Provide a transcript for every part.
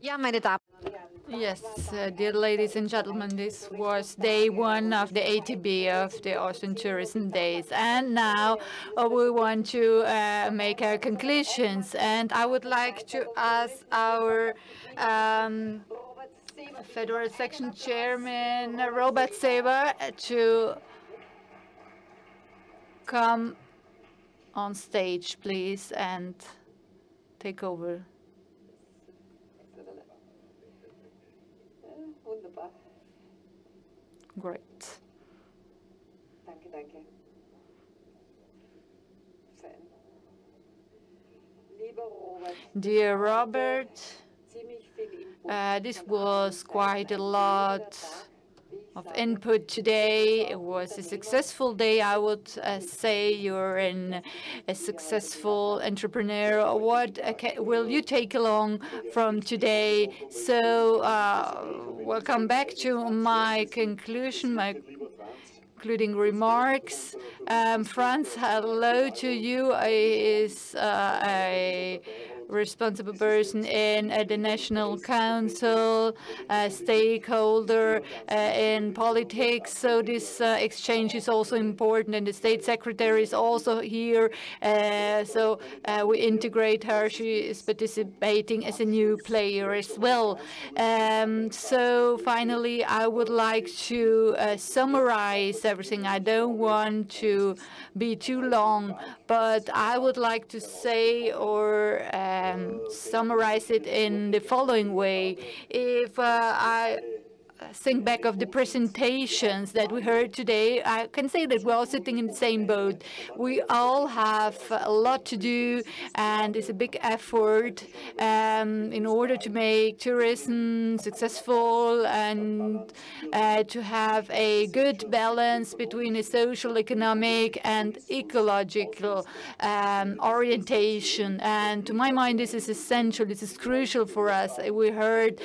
Ja, meine Damen. Yes, dear ladies and gentlemen, this was day one of the ATB, of the Austrian Tourism Days. And now we want to make our conclusions. And I would like to ask our Federal Section Chairman, Robert Seber, to come on stage, please, and take over. Wunderbar. Great. Danke. Fein. Lieber Robert, Dear Robert, ziemlich viel Input. this was quite a lot of input today. It was a successful day, I would say. You're a successful entrepreneur. What will you take along from today? So we'll come back to my conclusion, my concluding remarks. Franz, hello to you. He is a responsible person in the National Council, a stakeholder in politics. So this exchange is also important, and the State Secretary is also here. So we integrate her. She is participating as a new player as well. So finally, I would like to summarize everything. I don't want to be too long, but I would like to say or summarize it in the following way. If I think back of the presentations that we heard today, I can say that we're all sitting in the same boat. We all have a lot to do, and it's a big effort in order to make tourism successful and to have a good balance between a social, economic, and ecological orientation. And to my mind, this is essential. This is crucial for us. We heard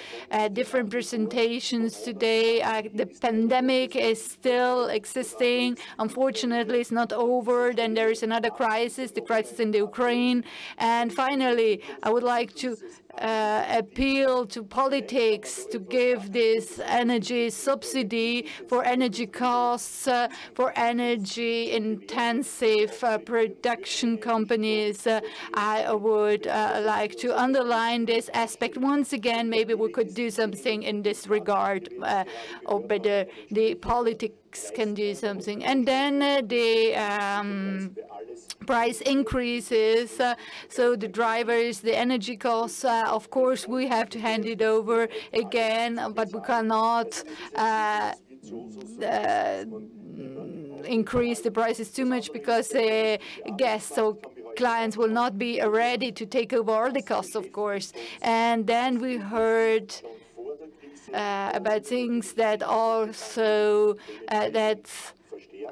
different presentations today. The pandemic is still existing. Unfortunately, it's not over. Then there is another crisis, the crisis in the Ukraine. And finally, I would like to appeal to politics to give this energy subsidy for energy costs, for energy intensive production companies. I would like to underline this aspect once again. Maybe we could do something in this regard, or better, the politics can do something. And then the price increases, so the drivers, the energy costs, of course, we have to hand it over again, but we cannot increase the prices too much because guests or clients will not be ready to take over all the costs, of course. And then we heard about things that also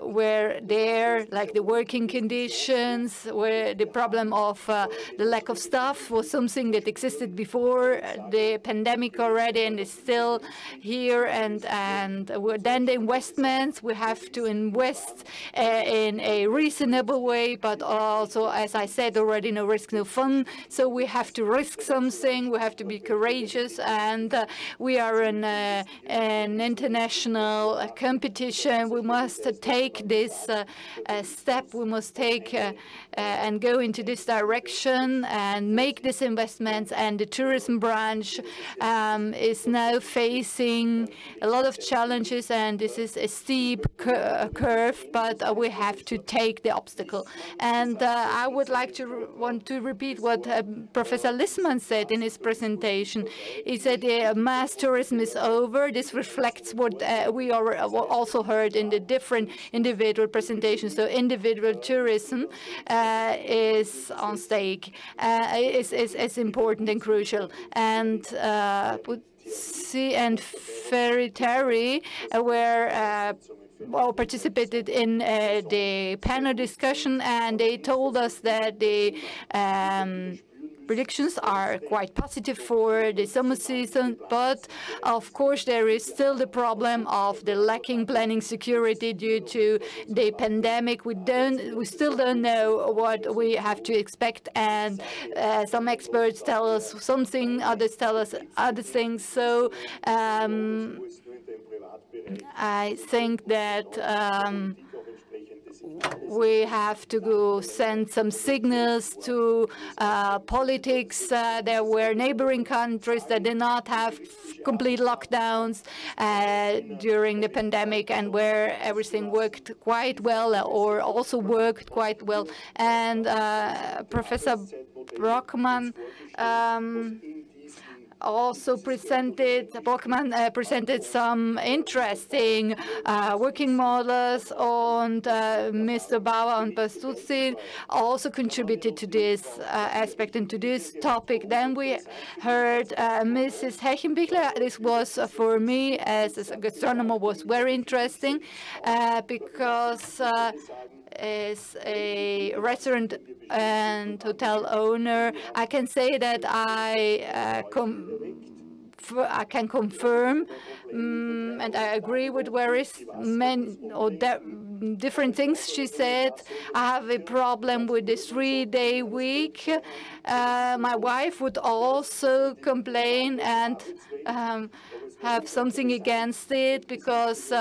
were there, like the working conditions, where the problem of the lack of staff was something that existed before the pandemic already and is still here. And then the investments, we have to invest in a reasonable way, but also, as I said already, no risk, no fun. So we have to risk something, we have to be courageous, and we are in an international competition. We must take this step. We must take and go into this direction and make these investments. And the tourism branch is now facing a lot of challenges, and this is a steep curve, but we have to take the obstacle. And I would like to want to repeat what Professor Lissmann said in his presentation. He said mass tourism is over. This reflects what we also heard in the different individual presentations. So individual tourism is on stake, is important and crucial. And Sea and Ferry were participated in the panel discussion, and they told us that the predictions are quite positive for the summer season, but of course there is still the problem of the lacking planning security due to the pandemic. We still don't know what we have to expect, and some experts tell us something, others tell us other things. So I think that we have to go send some signals to politics. There were neighboring countries that did not have complete lockdowns during the pandemic, and where everything worked quite well, or also worked quite well. And Professor Brockmann presented some interesting working models, and Mr. Bauer and Bastuzzi also contributed to this aspect and to this topic. Then we heard Mrs. Hechenbichler. This was, for me as a gastronomer, was very interesting because as a restaurant and hotel owner, I can say that I can confirm, and I agree with various different things she said. I have a problem with this 3-day week. My wife would also complain and have something against it, because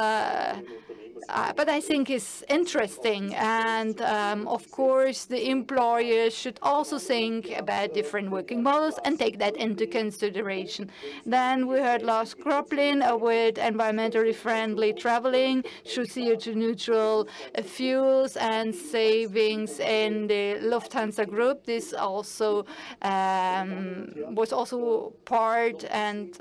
but I think it's interesting, and of course the employers should also think about different working models and take that into consideration. Then we heard Lars Kroplin with environmentally friendly traveling through CO2 neutral fuels and savings in the Lufthansa Group. This also was also part and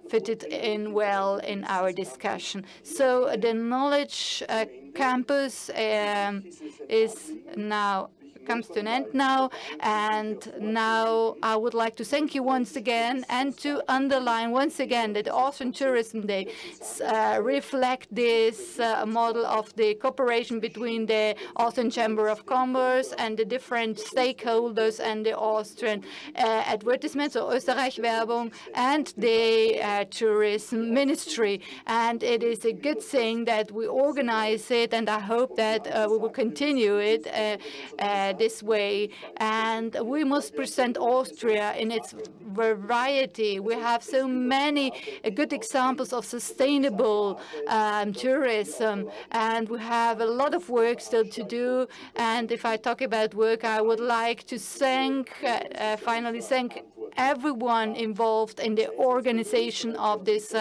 fitted in well in our discussion. So the knowledge campus comes to an end now, and now I would like to thank you once again and to underline once again that the Austrian Tourism Day reflect this model of the cooperation between the Austrian Chamber of Commerce and the different stakeholders and the Austrian advertisements, or Österreich Werbung, and the Tourism Ministry. And it is a good thing that we organize it, and I hope that we will continue it this way. And we must present Austria in its variety. We have so many good examples of sustainable tourism, and we have a lot of work still to do. And if I talk about work, I would like to finally thank everyone involved in the organization of this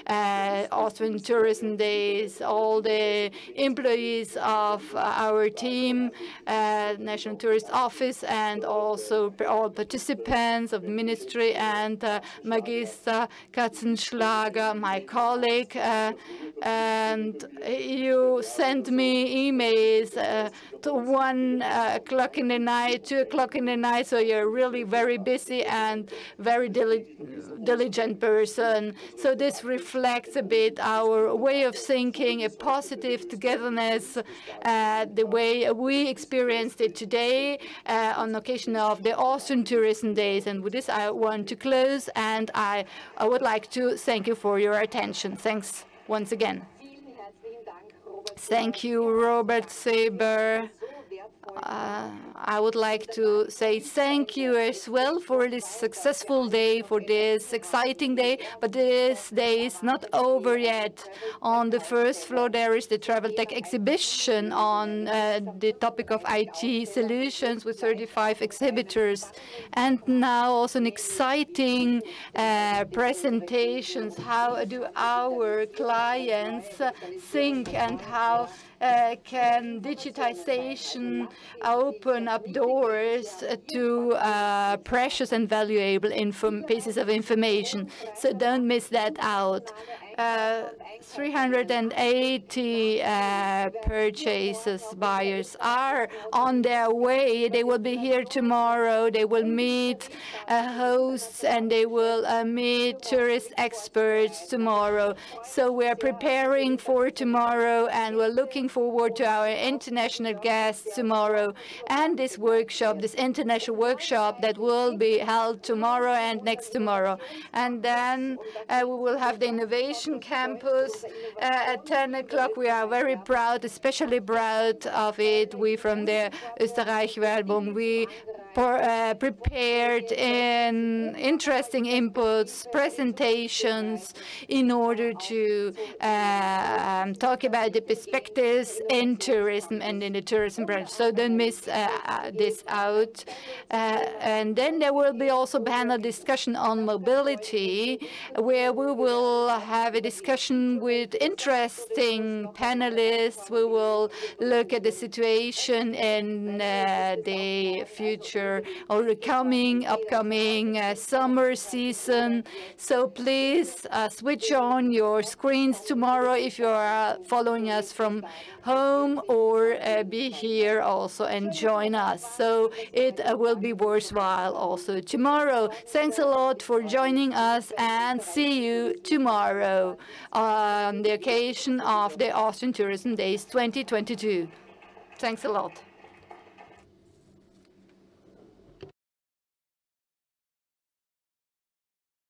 Austrian Tourism Days, all the employees of our team, National Tourist Office, and also all participants of the ministry, and Magister Katzenschlager, my colleague. And you sent me emails to 1 o'clock in the night, 2 o'clock in the night, so you're really very busy and very diligent person. So this reflects a bit our way of thinking, a positive togetherness, the way we experienced it today on occasion of the Austrian Tourism Days. And with this, I want to close, and I would like to thank you for your attention. Thanks once again. Thank you, Robert Seber. I would like to say thank you as well for this successful day, for this exciting day. But this day is not over yet. On the first floor, there is the Travel Tech exhibition on the topic of IT solutions with 35 exhibitors. And now also an exciting presentations. How do our clients think, and how can digitization open up doors to precious and valuable pieces of information? So don't miss that out. 380 purchases, buyers are on their way. They will be here tomorrow. They will meet hosts and they will meet tourist experts tomorrow. So we are preparing for tomorrow and we're looking forward to our international guests tomorrow and this workshop, this international workshop that will be held tomorrow and next tomorrow. And then we will have the Innovation Campus at 10 o'clock. We are very proud, especially proud of it. We from the Österreich Werbung, we prepared interesting inputs, presentations in order to talk about the perspectives in tourism and in the tourism branch. So don't miss this out. And then there will be also panel discussion on mobility, where we will have a discussion with interesting panelists. We will look at the situation in the future or the upcoming summer season. So please switch on your screens tomorrow if you are following us from home, or be here also and join us. So it will be worthwhile also tomorrow. Thanks a lot for joining us and see you tomorrow on the occasion of the Austrian Tourism Days 2022. Thanks a lot.